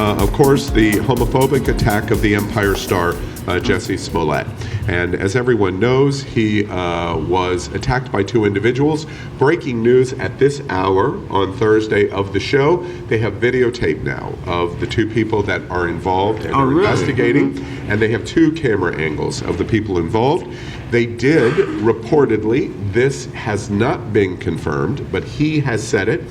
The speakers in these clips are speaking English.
of course, the homophobic attack of the Empire star, Jussie Smollett. And as everyone knows, he was attacked by two individuals. Breaking news at this hour on Thursday of the show, they have videotape now of the two people that are involved and are investigating, and they have two camera angles of the people involved. They did reportedly, this has not been confirmed, but he has said it,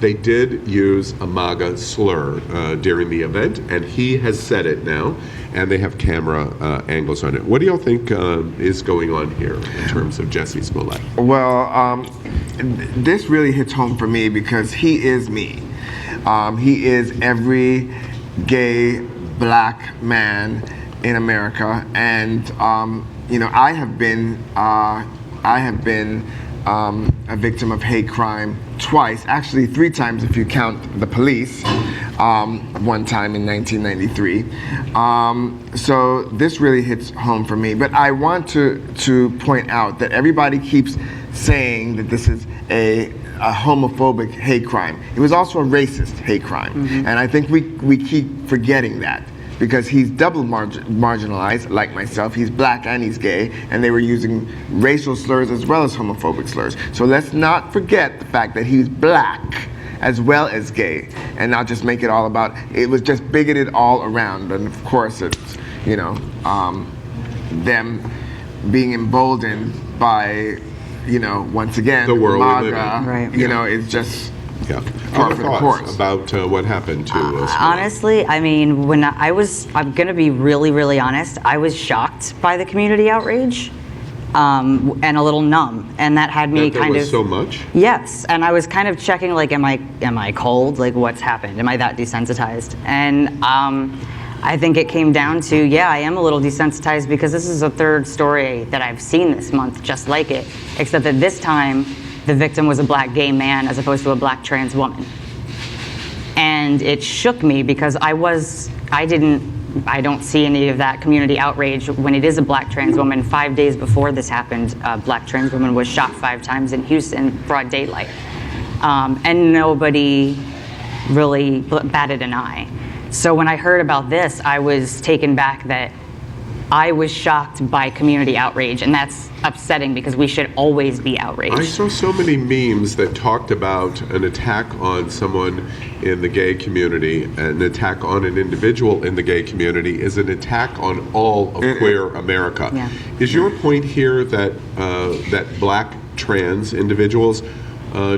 they did use a MAGA slur during the event, and he has said it now, and they have camera angles on it. What do y'all think is going on here in terms of Jussie Smollett? Well, this really hits home for me because he is me. He is every gay black man in America, and you know, I have been a victim of hate crime twice, actually 3 times if you count the police, one time in 1993. So this really hits home for me. But I want to point out that everybody keeps saying that this is a homophobic hate crime. It was also a racist hate crime. And I think we keep forgetting that, because he's double marginalized, like myself. He's black and he's gay, and they were using racial slurs as well as homophobic slurs. So let's not forget the fact that he's black as well as gay, and not just make it all about, it was just bigoted all around. And of course it's, you know, them being emboldened by, you know, once again, the world MAGA, you know, it's just, Other thoughts about what happened to us? Honestly, I mean, when I'm going to be really, really honest, I was shocked by the community outrage and a little numb. And that had me kind of... so much? Yes. And I was kind of checking, like, am I cold? Like, what's happened? Am I that desensitized? And I think it came down to, yeah, I am a little desensitized because this is a third story that I've seen this month just like it, except that this time, the victim was a black gay man as opposed to a black trans woman. And it shook me because I don't see any of that community outrage when it is a black trans woman. 5 days before this happened, a black trans woman was shot 5 times in Houston, broad daylight. And nobody really batted an eye. So when I heard about this, I was taken back that I was shocked by community outrage, and that's upsetting because we should always be outraged. I saw so many memes that talked about an attack on someone in the gay community, an attack on an individual in the gay community is an attack on all of queer America. Yeah. Is your point here that that black trans individuals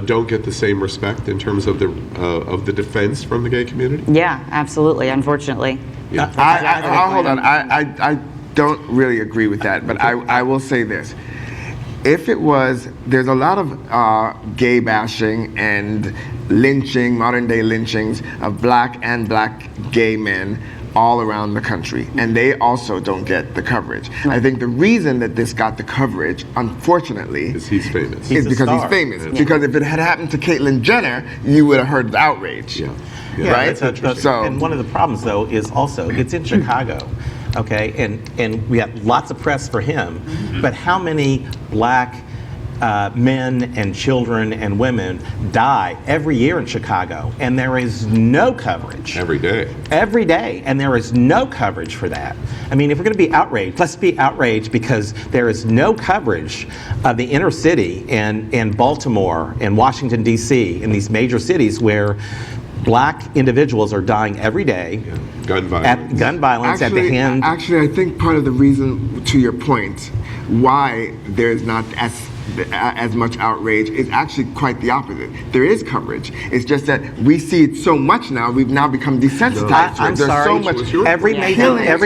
don't get the same respect in terms of the defense from the gay community? Yeah, absolutely, unfortunately. Yeah. Hold on, I don't really agree with that, but I will say this. If it was, there's a lot of gay bashing and lynching, modern day lynchings of black and black gay men all around the country, and they also don't get the coverage. I think the reason that this got the coverage, unfortunately, is he's famous. Is because he's famous. Yeah. Because if it had happened to Caitlyn Jenner, you would have heard the outrage. Yeah. Right? So, and one of the problems, though, is also it's in Chicago, okay, and we have lots of press for him, but how many black men and children and women die every year in Chicago, and there is no coverage. Every day. Every day, and there is no coverage for that. I mean, if we're going to be outraged, let's be outraged because there is no coverage of the inner city in Baltimore and Washington, D.C., in these major cities where black individuals are dying every day. Yeah. Gun violence. Actually, at the hand. Actually, I think part of the reason, to your point, why there's not as much outrage is actually quite the opposite. There is coverage. It's just that we see it so much now. We've now become desensitized to it. I'm There's sorry. so much Every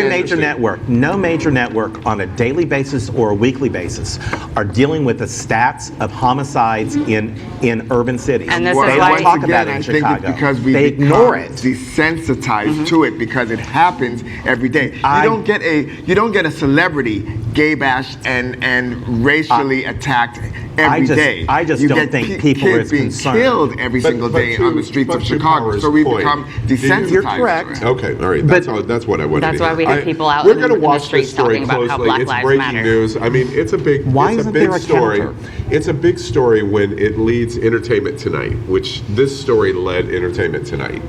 major network, no major network on a daily basis or a weekly basis are dealing with the stats of homicides in urban cities. And this they is don't why talk about it in Chicago. Think it's because we they ignore it. Desensitized to it because it happens every day. You don't get a celebrity gay bashed and racially attacked every day. I just don't think people are as concerned. Killed every single day on the streets of Chicago. So we become desensitized. You're correct. Okay, all right. That's what I wanted to hear. That's why we have people out We're in going to the watch streets this story talking about how closely. Black It's Lives breaking Matter. news. I mean, it's a big, Why it's a isn't big there a story. counter? it's a big story when it leads Entertainment Tonight, which this story led Entertainment Tonight.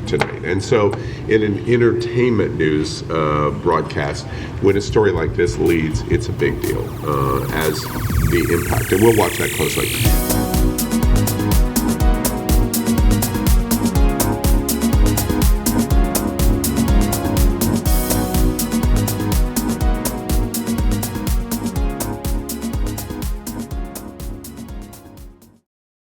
And so in an entertainment news broadcast, when a story like this leads, it's a big deal as the impact. And we'll watch that closely.